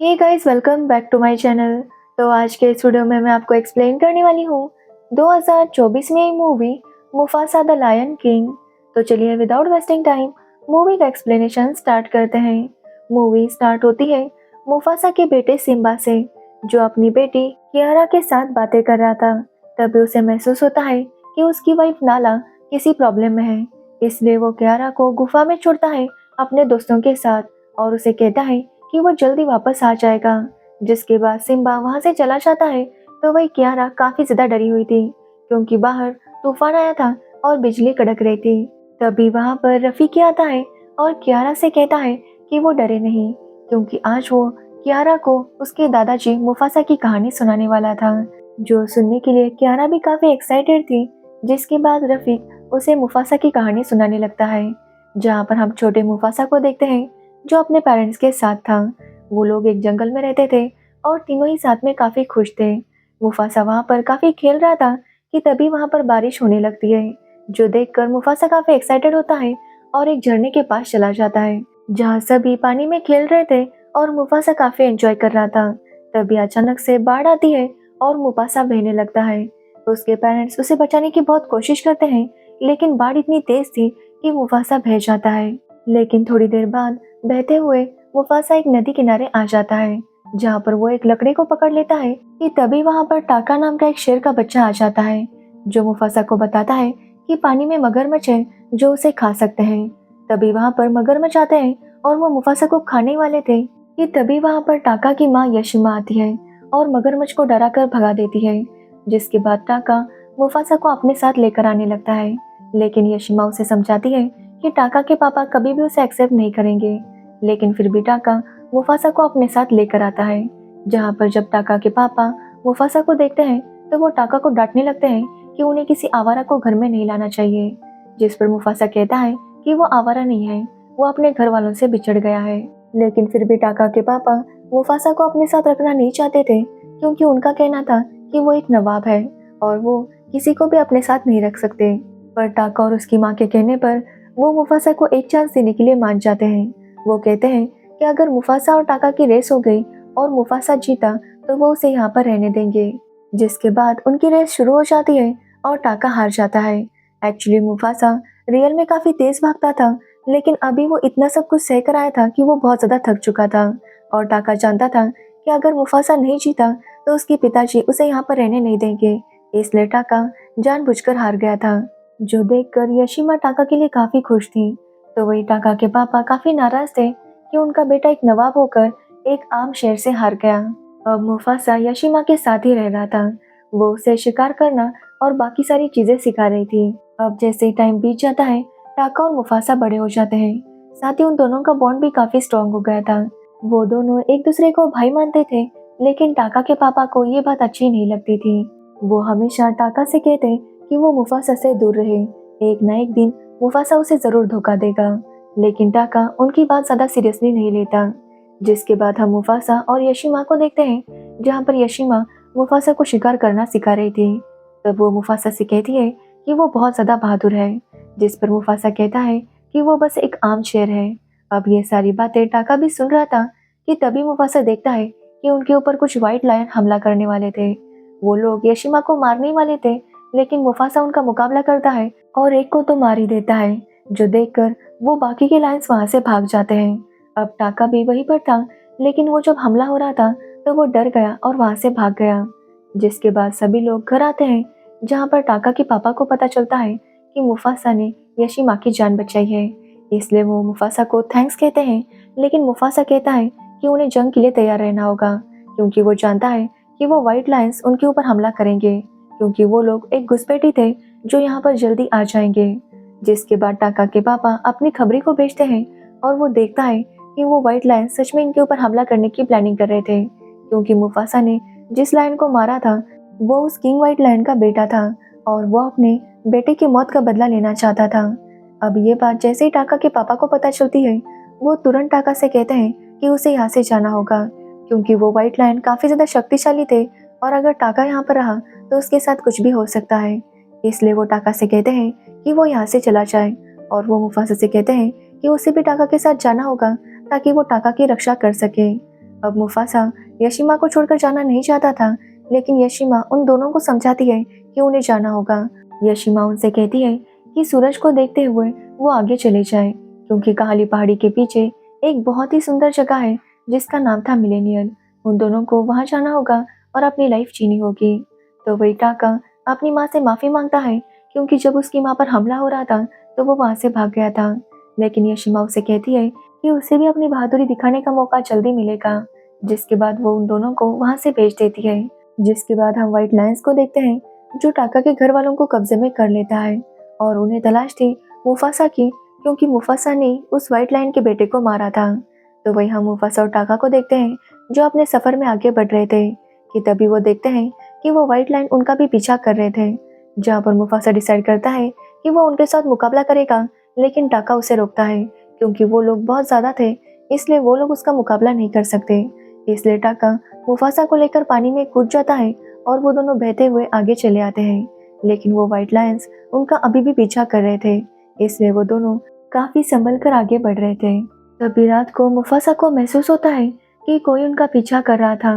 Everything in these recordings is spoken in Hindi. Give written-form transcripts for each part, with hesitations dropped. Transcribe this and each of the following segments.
Hey guys, welcome back to my channel. तो आज के इस वीडियो में मैं आपको एक्सप्लेन करने वाली हूँ 2024 में आई movie Mufasa the lion king. तो चलिए विदाउट वेस्टिंग टाइम मूवी का एक्सप्लेनेशन स्टार्ट करते हैं। मूवी स्टार्ट होती है मुफासा के बेटे सिम्बा से, जो अपनी बेटी कियारा के साथ बातें कर रहा था। तभी उसे महसूस होता है कि उसकी वाइफ नाला किसी प्रॉब्लम में है, इसलिए वो कियारा को गुफा में छोड़ता है अपने दोस्तों के साथ और उसे कहता है कि वो जल्दी वापस आ जाएगा। जिसके बाद सिम्बा वहां से चला जाता है। तो वही कियारा काफी ज्यादा डरी हुई थी, क्योंकि बाहर तूफान आया था और बिजली कड़क रही थी। तभी वहां पर रफीकी आता है और कियारा से कहता है कि वो डरे नहीं, क्योंकि आज वो कियारा को उसके दादाजी मुफासा की कहानी सुनाने वाला था, जो सुनने के लिए कियारा भी काफी एक्साइटेड थी। जिसके बाद रफीक उसे मुफासा की कहानी सुनाने लगता है, जहाँ पर हम छोटे मुफासा को देखते हैं, जो अपने पेरेंट्स के साथ था। वो लोग एक जंगल में रहते थे और तीनों ही साथ में काफी खुश थे। मुफासा वहां पर काफी खेल रहा था कि तभी वहां पर बारिश होने लगती है, जो देखकर मुफासा काफी एक्साइटेड होता है और एक झरने के पास चला जाता है, जहाँ सभी पानी में खेल रहे थे और मुफासा काफी एंजॉय कर रहा था। तभी अचानक से बाढ़ आती है और मुफासा बहने लगता है। उसके पेरेंट्स उसे बचाने की बहुत कोशिश करते हैं, लेकिन बाढ़ इतनी तेज थी कि मुफासा बह जाता है। लेकिन थोड़ी देर बाद बहते हुए मुफासा एक नदी किनारे आ जाता है, जहाँ पर वो एक लकड़ी को पकड़ लेता है कि तभी वहाँ पर टाका नाम का एक शेर का बच्चा आ जाता है, जो मुफासा को बताता है कि पानी में मगरमच्छ है जो उसे खा सकते हैं। तभी वहाँ पर मगरमच्छ आते हैं और वो मुफासा को खाने वाले थे कि तभी वहाँ पर टाका की माँ यशिमा आती है और मगरमच्छ को डरा कर भगा देती है। जिसके बाद टाका मुफासा को अपने साथ लेकर आने लगता है, लेकिन यशिमा उसे समझाती है कि टाका के पापा कभी भी उसे एक्सेप्ट नहीं करेंगे। लेकिन फिर भी टाका मुफासा को अपने साथ लेकर आता है, जहाँ पर जब टाका के पापा मुफासा को देखते हैं तो वो टाका को डांटने लगते हैं कि उन्हें किसी आवारा को घर में नहीं लाना चाहिए। जिस पर मुफासा कहता है कि वो आवारा नहीं है, वो अपने घर वालों से बिछड़ गया है। लेकिन फिर भी टाका के पापा मुफासा को अपने साथ रखना नहीं चाहते थे, क्योंकि उनका कहना था कि वो एक नवाब है और वो किसी को भी अपने साथ नहीं रख सकते। पर टाका और उसकी माँ के कहने पर वो मुफासा को एक चांस देने के लिए मान जाते हैं। वो कहते हैं कि अगर मुफासा और टाका की रेस हो गई और मुफासा जीता तो वो उसे यहाँ पर रहने देंगे। जिसके बाद उनकी रेस शुरू हो जाती है और टाका हार जाता है। एक्चुअली मुफासा रियल में काफी तेज भागता था, लेकिन अभी वो इतना सब कुछ सह कर आया था कि वो बहुत ज्यादा थक चुका था। और टाका जानता था कि अगर मुफासा नहीं जीता तो उसके पिताजी उसे यहाँ पर रहने नहीं देंगे, इसलिए टाका जानबूझकर हार गया था। जो देखकर यशिमा टाका के लिए काफी खुश थी। तो वही टाका के पापा काफी नाराज थे कि उनका बेटा एक नवाब होकर एक आम शेर से हार गया। अब मुफासा यशिमा के साथ ही रह रहा था। वो उसे शिकार करना और बाकी सारी चीजें सिखा रही थी। अब जैसे ही टाइम बीत जाता है, टाका और मुफासा बड़े हो जाते हैं। साथ ही उन दोनों का बॉन्ड भी काफी स्ट्रांग हो गया था। वो दोनों एक दूसरे को भाई मानते थे, लेकिन टाका के पापा को ये बात अच्छी नहीं लगती थी। वो हमेशा टाका से कहते कि वो मुफासा से दूर रहे। एक ना एक दिन मुफासा उसे जरूर धोखा देगा, लेकिन टाका उनकी बात ज्यादा सीरियसली नहीं लेता। जिसके बाद हम मुफासा और यशिमा को देखते हैं, जहाँ पर यशिमा मुफासा को शिकार करना सिखा रही थी। तब वो मुफासा से कहती है कि वो बहुत ज्यादा बहादुर है, जिस पर मुफासा कहता है कि वो बस एक आम शेर है। अब ये सारी बातें टाका भी सुन रहा था कि तभी मुफासा देखता है कि उनके ऊपर कुछ व्हाइट लायन हमला करने वाले थे। वो लोग यशिमा को मारने वाले थे, लेकिन मुफासा उनका मुकाबला करता है और एक को तो मार ही देता है, जो देखकर वो बाकी के लायंस वहां से भाग जाते हैं। अब टाका भी वहीं पर था, लेकिन वो जब हमला हो रहा था तो वो डर गया और वहां से भाग गया। जिसके बाद सभी लोग घर आते हैं, जहाँ पर टाका के पापा को पता चलता है कि मुफासा ने यशिमा की जान बचाई है। इसलिए वो मुफासा को थैंक्स कहते हैं, लेकिन मुफासा कहता है कि उन्हें जंग के लिए तैयार रहना होगा, क्योंकि वो जानता है कि वो व्हाइट लायंस उनके ऊपर हमला करेंगे, क्योंकि वो लोग एक घुसपैठी थे जो यहाँ पर जल्दी आ जाएंगे। जिसके बाद टाका के पापा अपनी खबरी को भेजते हैं और वो देखता है कि वो व्हाइट लायन सच में इनके ऊपर हमला करने की प्लानिंग कर रहे थे, क्योंकि मुफासा ने जिस लायन को मारा था वो उस किंग व्हाइट लायन का बेटा था और वो अपने बेटे की मौत का बदला लेना चाहता था। अब ये बात जैसे ही टाका के पापा को पता चलती है, वो तुरंत टाका से कहते हैं कि उसे यहाँ से जाना होगा, क्योंकि वो व्हाइट लायन काफी ज्यादा शक्तिशाली थे और अगर टाका यहाँ पर रहा तो उसके साथ कुछ भी हो सकता है। इसलिए वो टाका से कहते हैं कि वो यहाँ से चला जाए और वो मुफासा से कहते हैं कि उसे भी टाका के साथ जाना होगा ताकि वो टाका की रक्षा कर सके। अब मुफासा यशिमा को छोड़कर जाना नहीं चाहता था, लेकिन यशिमा उन दोनों को समझाती है कि उन्हें जाना होगा। यशिमा उनसे कहती है कि सूरज को देखते हुए वो आगे चले जाए, क्योंकि काली पहाड़ी के पीछे एक बहुत ही सुंदर जगह है जिसका नाम था मिलेनियल। उन दोनों को वहां जाना होगा और अपनी लाइफ जीनी होगी। तो वही टाका अपनी माँ से माफी मांगता है, क्योंकि जब उसकी माँ पर हमला हो रहा था तो वो वहां से भाग गया था। लेकिन यशिमा उसे कहती है कि उसे भी अपनी बहादुरी दिखाने का मौका जल्दी मिलेगा। जिसके बाद वो उन दोनों को वहां से भेज देती है। जिसके बाद हम व्हाइट लायंस को देखते हैं, जो टाका के घर वालों को कब्जे में कर लेता है और उन्हें तलाश थी मुफासा की, क्योंकि मुफासा ने उस व्हाइट लायन के बेटे को मारा था। तो वही हम मुफासा और टाका को देखते हैं, जो अपने सफर में आगे बढ़ रहे थे, कि तभी वो देखते हैं कि वो व्हाइट लायन उनका भी पीछा कर रहे थे। जहाँ पर मुफासा डिसाइड करता है कि वो उनके साथ मुकाबला करेगा, लेकिन टाका उसे रोकता है, क्योंकि वो लोग बहुत ज्यादा थे, इसलिए वो लोग उसका मुकाबला नहीं कर सकते। इसलिए टाका मुफासा को लेकर पानी में कूद जाता है और वो दोनों बहते हुए आगे चले आते हैं। लेकिन वो व्हाइट लायंस उनका अभी भी पीछा कर रहे थे, इसलिए वो दोनों काफी संभल कर आगे बढ़ रहे थे। तभी रात को मुफासा को महसूस होता है कि कोई उनका पीछा कर रहा था।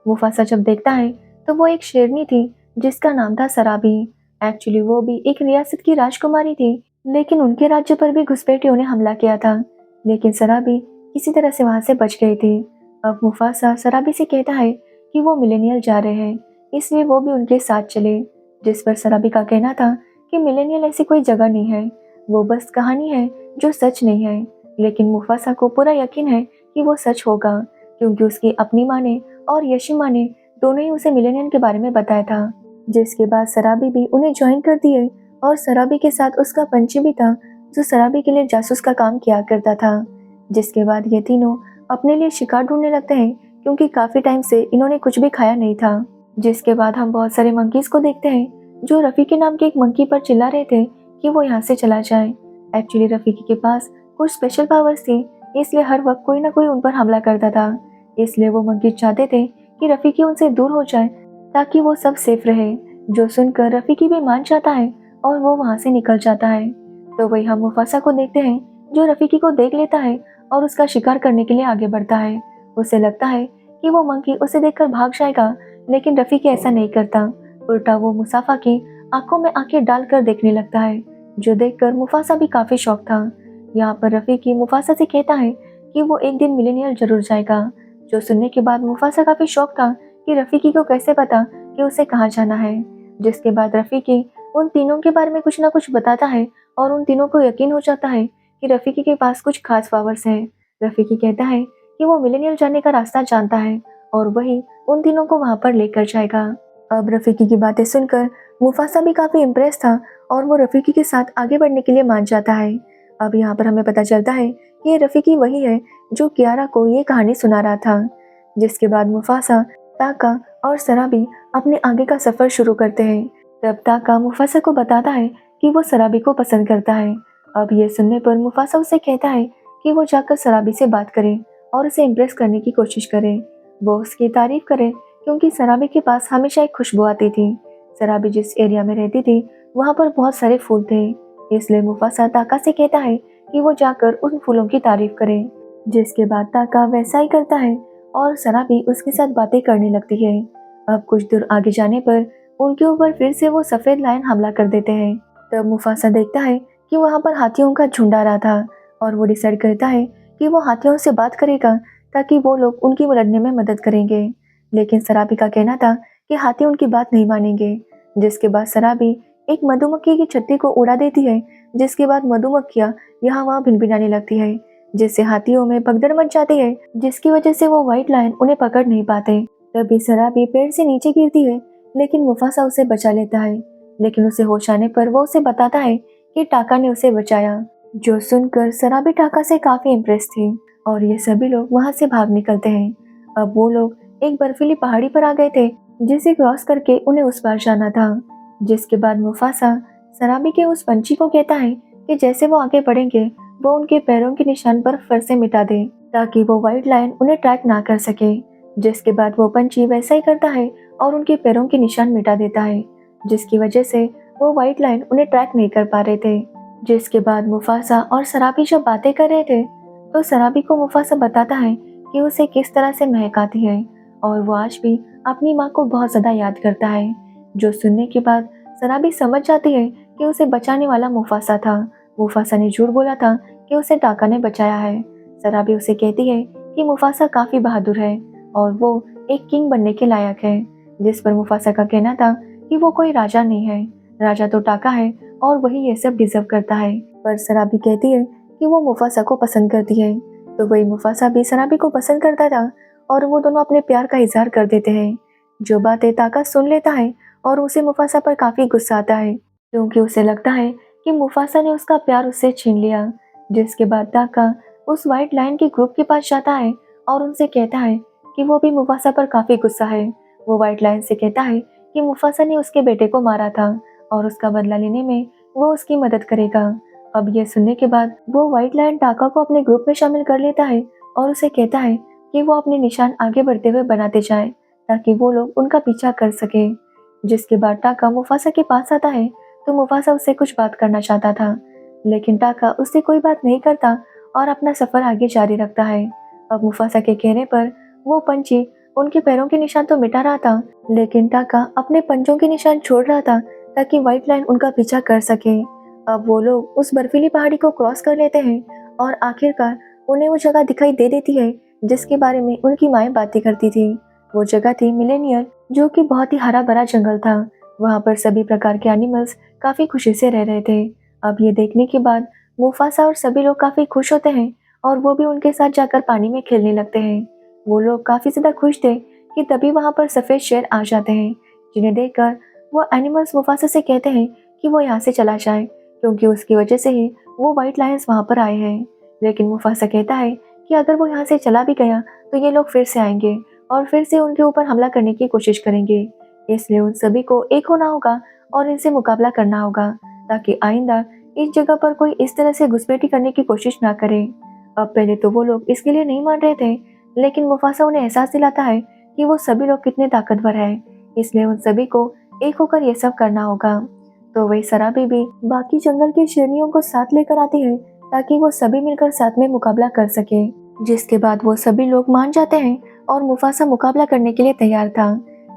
मुफासा जब देखता है तो वो एक शेरनी थी जिसका नाम था सराबी। एक्चुअली वो भी एक रियासत की राजकुमारी थी, लेकिन उनके राज्य पर भी घुसपैठियों ने हमला किया था, लेकिन सराबी किसी तरह से वहां से बच गई थी। अब मुफासा सराबी से कहता है कि वो मिलेनियल जा रहे हैं, इसलिए वो भी उनके साथ चले। जिस पर सराबी का कहना था कि मिलेनियल ऐसी कोई जगह नहीं है, वो बस कहानी है जो सच नहीं है। लेकिन मुफासा को पूरा यकीन है कि वो सच होगा, क्योंकि उसकी अपनी माँ ने और यशिमा ने दोनों ही उसे मिलेनियल के बारे में बताया था। जिसके बाद सराबी भी उन्हें ज्वाइन करती है और सराबी के साथ उसका पंची भी था, जो सराबी के लिए जासूस का काम किया करता था। जिसके बाद ये तीनों अपने लिए शिकार ढूंढने लगते हैं, क्योंकि काफी टाइम से इन्होंने कुछ भी खाया नहीं था। जिसके बाद हम बहुत सारे मंकीज को देखते हैं, जो रफी के नाम के एक मंकी पर चिल्ला रहे थे कि वो यहाँ से चला जाए। एक्चुअली रफीकी के पास कुछ स्पेशल पावर्स थी, इसलिए हर वक्त कोई ना कोई उन पर हमला करता था। इसलिए वो मंकी चाहते थे कि रफीकी उनसे दूर हो जाए, ताकि वो सब सेफ रहे। जो सुनकर रफीकी भी मान जाता है और वो वहाँ से निकल जाता है। तो वही हम मुफासा को देखते हैं, जो रफीकी को देख लेता है और उसका शिकार करने के लिए आगे बढ़ता है। उसे लगता है कि वो मंकी उसे देखकर भाग जाएगा, लेकिन रफीकी ऐसा नहीं करता। उल्टा वो मुसाफा की आंखों में आंखें डालकर देखने लगता है, जो देखकर मुफासा भी काफी शौक था। यहाँ पर रफीकी मुफासा से कहता है कि वो एक दिन मिलेनियल जरूर जाएगा। जो सुनने के बाद मुफासा काफी शौक था कि रफीकी को कैसे पता कि उसे कहाँ जाना है। जिसके बाद रफीकी उन तीनों के बारे में कुछ ना कुछ बताता है और उन तीनों को यकीन हो जाता है कि रफीकी के पास कुछ खास पावर्स हैं। रफीकी कहता है कि वो मिलेनियल जाने का रास्ता जानता है और वही उन तीनों को वहां पर लेकर जाएगा। अब रफीकी की बातें सुनकर मुफासा भी काफी इम्प्रेस था और वो रफीकी के साथ आगे बढ़ने के लिए मान जाता है। अब यहाँ पर हमें पता चलता है कि ये रफीकी वही है जो कियारा को ये कहानी सुना रहा था। जिसके बाद मुफासा, ताका और सराबी अपने आगे का सफर शुरू करते हैं। तब ताका मुफासा को बताता है कि वो सराबी को पसंद करता है। अब ये सुनने पर मुफासा उसे कहता है कि वो जाकर सराबी से बात करे और उसे इम्प्रेस करने की कोशिश करे। वो उसकी तारीफ करे, क्योंकि सराबी के पास हमेशा एक खुशबू आती थी। सराबी जिस एरिया में रहती थी वहाँ पर बहुत सारे फूल थे, इसलिए मुफासा ताका से कहता है कि वो जाकर उन फूलों की तारीफ करे। जिसके बाद ताका वैसा ही करता है और सराबी उसके साथ बातें करने लगती है। अब कुछ दूर आगे जाने पर उनके ऊपर फिर से वो सफेद लायन हमला कर देते हैं। तब मुफासा देखता है कि वहाँ पर हाथियों का झुंड आ रहा था और वो डिसाइड करता है कि वो हाथियों से बात करेगा, ताकि वो लोग उनकी लड़ने में मदद करेंगे। लेकिन सराबी का कहना था कि हाथी उनकी बात नहीं मानेंगे। जिसके बाद सराबी एक मधुमक्खी की छत्ती को उड़ा देती है, जिसके बाद मधुमक्खियां यहाँ वहाँ भिनभिनाने लगती है, जिससे हाथियों में भगदड़ मच जाती है, जिसकी वजह से वो व्हाइट लायन उन्हें पकड़ नहीं पाते। तभी सराबी पेड़ से नीचे गिरती है, लेकिन मुफासा उसे बचा लेता है। लेकिन उसे होश आने पर वो उसे बताता है कि टाका ने उसे बचाया। जो सुनकर सराबी टाका से काफी इम्प्रेस थी और ये सभी लोग वहाँ से भाग निकलते हैं। अब वो लोग एक बर्फीली पहाड़ी पर आ गए थे, जिसे क्रॉस करके उन्हें उस पार जाना था। जिसके बाद मुफासा सराबी के उस पंछी को कहता है कि जैसे वो आगे बढ़ेंगे वो उनके पैरों के निशान पर फिर से मिटा दे, ताकि वो व्हाइट लायन उन्हें ट्रैक ना कर सके। जिसके बाद वो पंछी वैसा ही करता है और उनके पैरों के निशान मिटा देता है, जिसकी वजह से वो व्हाइट लायन उन्हें ट्रैक नहीं कर पा रहे थे। जिसके बाद मुफासा और सराबी जब बातें कर रहे थे तो सराबी को मुफासा बताता है कि उसे किस तरह से महक आती है और वो आज भी अपनी माँ को बहुत ज़्यादा याद करता है। जो सुनने के बाद सराबी समझ जाती है कि उसे बचाने वाला मुफासा था। मुफासा ने झूठ बोला था कि उसे टाका ने बचाया है। सराबी उसे कहती है कि मुफासा काफ़ी बहादुर है और वो एक किंग बनने के लायक है, जिस पर मुफासा का कहना था कि वो कोई राजा नहीं है, राजा तो टाका है और वही ये सब डिजर्व करता है। पर सराबी कहती है कि वो मुफासा को पसंद करती है, तो वही मुफासा भी सराबी को पसंद करता था और वो दोनों अपने प्यार का इजहार कर देते हैं। जो बातें टाका सुन लेता है और उसे मुफासा पर काफ़ी गुस्सा आता है, क्योंकि उसे लगता है कि मुफासा ने उसका प्यार उससे छीन लिया। जिसके बाद टाका उस व्हाइट लायन के ग्रुप के पास जाता है और उनसे कहता है कि वो भी मुफासा पर काफ़ी गुस्सा है। वो व्हाइट लायन से कहता है कि मुफासा ने उसके बेटे को मारा था और उसका बदला लेने में वो उसकी मदद करेगा। अब ये सुनने के बाद वो व्हाइट लायन टाका को अपने ग्रुप में शामिल कर लेता है और उसे कहता है कि वो अपने निशान आगे बढ़ते हुए बनाते जाए ताकि वो लोग उनका पीछा कर सके। जिसके बाद टाका मुफासा के पास आता है तो मुफासा उससे कुछ बात करना चाहता था, लेकिन टाका उससे कोई बात नहीं करता और अपना सफर आगे जारी रखता है। अब मुफासा के कहने पर वो पंछी उनके पैरों के निशान तो मिटा रहा था, लेकिन टाका अपने पंजों के निशान छोड़ रहा था ताकि व्हाइट लायन उनका पीछा कर सके। अब वो लोग उस बर्फीली पहाड़ी को क्रॉस कर लेते हैं और आखिरकार उन्हें वो जगह दिखाई दे देती है जिसके बारे में उनकी माएँ बातें करती थी। वो जगह थी मिलेनियल, जो कि बहुत ही हरा भरा जंगल था। वहाँ पर सभी प्रकार के एनिमल्स काफ़ी खुशी से रह रहे थे। अब ये देखने के बाद मुफासा और सभी लोग काफ़ी खुश होते हैं और वो भी उनके साथ जाकर पानी में खेलने लगते हैं। वो लोग काफ़ी ज़्यादा खुश थे कि तभी वहाँ पर सफ़ेद शेर आ जाते हैं, जिन्हें देखकर वो एनिमल्स मुफासा से कहते हैं कि वो यहाँ से चला जाए, क्योंकि उसकी वजह से ही वो व्हाइट लायंस वहाँ पर आए हैं। लेकिन मुफासा कहता है कि अगर वो यहाँ से चला भी गया तो ये लोग फिर से आएंगे और फिर से उनके ऊपर हमला करने की कोशिश करेंगे, इसलिए उन सभी को एक होना होगा और इनसे मुकाबला करना होगा ताकि आइंदा इस जगह पर कोई इस तरह से घुसपैठी करने की कोशिश ना करे। अब पहले तो वो लोग इसके लिए नहीं मान रहे थे, लेकिन मुफासा उन्हें एहसास दिलाता है कि वो सभी लोग कितने ताकतवर हैं, इसलिए उन सभी को एक होकर ये सब करना होगा। तो वही सराबी भी बाकी जंगल की शेरनियों को साथ लेकर आती है ताकि वो सभी मिलकर साथ में मुकाबला कर सके। जिसके बाद वो सभी लोग मान जाते हैं और मुफासा मुकाबला करने के लिए तैयार था,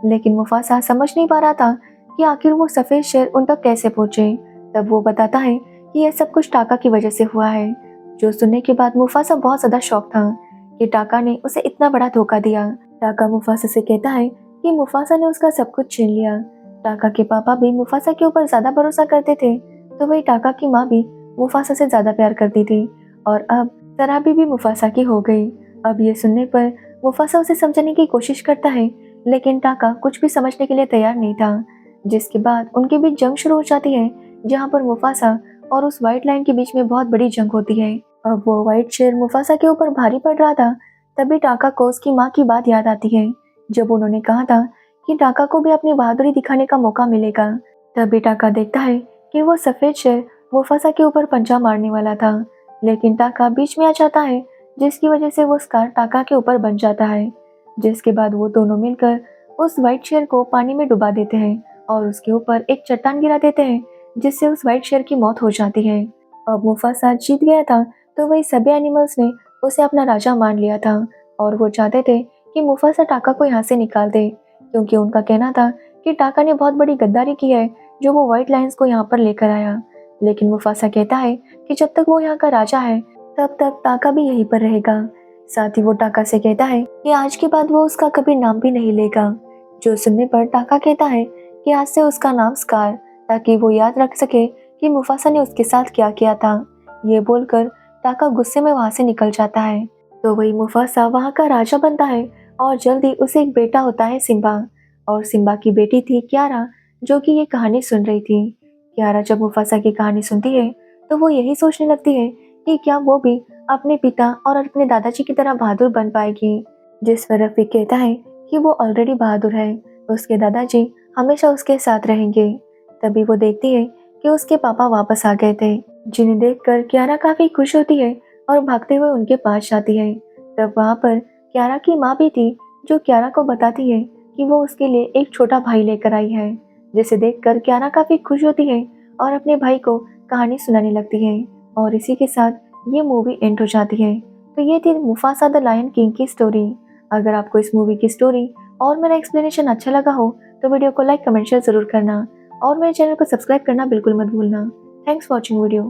लेकिन मुफासा समझ नहीं पा रहा था कि आखिर वो सफ़ेद शेर उन तक कैसे पहुंचे। तब वो बताता है कि यह सब कुछ टाका की वजह से हुआ है। जो सुनने के बाद मुफासा बहुत ज़्यादा शॉक था कि टाका ने उसे इतना बड़ा धोखा दिया। टाका मुफासा से कहता है कि मुफासा ने उसका सब कुछ छीन लिया। टाका के पापा भी मुफासा के ऊपर ज़्यादा भरोसा करते थे, तो वही टाका की माँ भी मुफासा से ज़्यादा प्यार करती थी और अब सराबी भी मुफासा की हो गई। अब ये सुनने पर मुफासा उसे समझाने की कोशिश करता है, लेकिन टाका कुछ भी समझने के लिए तैयार नहीं था। जिसके बाद उनके बीच जंग शुरू हो जाती है, जहाँ पर मुफासा और उस व्हाइट लायन के बीच में बहुत बड़ी जंग होती है। अब वो व्हाइट शेर मुफासा के ऊपर भारी पड़ रहा था, तभी टाका को उसकी माँ की बात याद आती है, जब उन्होंने कहा था कि टाका को भी अपनी बहादुरी दिखाने का मौका मिलेगा। तभी टाका देखता है कि वो सफ़ेद शेर मुफासा के ऊपर पंजा मारने वाला था, लेकिन टाका बीच में आ जाता है, जिसकी वजह से वो स्कार टाका के ऊपर बन जाता है। जिसके बाद वो दोनों मिलकर उस व्हाइट शेर को पानी में डुबा देते हैं और उसके ऊपर एक चट्टान गिरा देते हैं, जिससे उस व्हाइट शेर की मौत हो जाती है। अब मुफासा जीत गया था, तो वही सभी एनिमल्स ने उसे अपना राजा मान लिया था और वो चाहते थे कि मुफासा टाका को यहाँ से निकाल दे, क्योंकि उनका कहना था कि टाका ने बहुत बड़ी गद्दारी की है जो वो व्हाइट लायंस को यहाँ पर लेकर आया। लेकिन मुफासा कहता है कि जब तक वो यहाँ का राजा है तब तक टाका भी यहीं पर रहेगा। साथ ही वो टाका से कहता है कि आज के बाद वो उसका कभी नाम भी नहीं लेगा। जो सुनने पर टाका कहता है कि आज से उसका नाम स्कार, ताकि वो याद रख सके कि मुफासा ने उसके साथ क्या किया था। ये बोलकर टाका गुस्से में वहाँ से निकल जाता है। तो वही मुफासा वहाँ का राजा बनता है और जल्दी उसे एक बेटा होता है सिम्बा, और सिम्बा की बेटी थी क्यारा, जो कि ये कहानी सुन रही थी। क्यारा जब मुफासा की कहानी सुनती है तो वो यही सोचने लगती है कि क्या वो भी अपने पिता और अपने दादाजी की तरह बहादुर बन पाएगी। जिस पर रफीक कहता है कि वो ऑलरेडी बहादुर है, उसके दादाजी हमेशा उसके साथ रहेंगे। तभी वो देखती है कि उसके पापा वापस आ गए थे, जिन्हें देखकर क्यारा काफी खुश होती है और भागते हुए उनके पास जाती है। तब वहाँ पर क्यारा की माँ भी थी, जो क्यारा को बताती है कि वो उसके लिए एक छोटा भाई लेकर आई है, जिसे देखकर क्यारा काफी खुश होती है और अपने भाई को कहानी सुनाने लगती है। और इसी के साथ ये मूवी एंड हो जाती है। तो ये थी मुफासा द लायन किंग की स्टोरी। अगर आपको इस मूवी की स्टोरी और मेरा एक्सप्लेनेशन अच्छा लगा हो तो वीडियो को लाइक कमेंट शेयर ज़रूर करना और मेरे चैनल को सब्सक्राइब करना बिल्कुल मत भूलना। Thanks for watching video.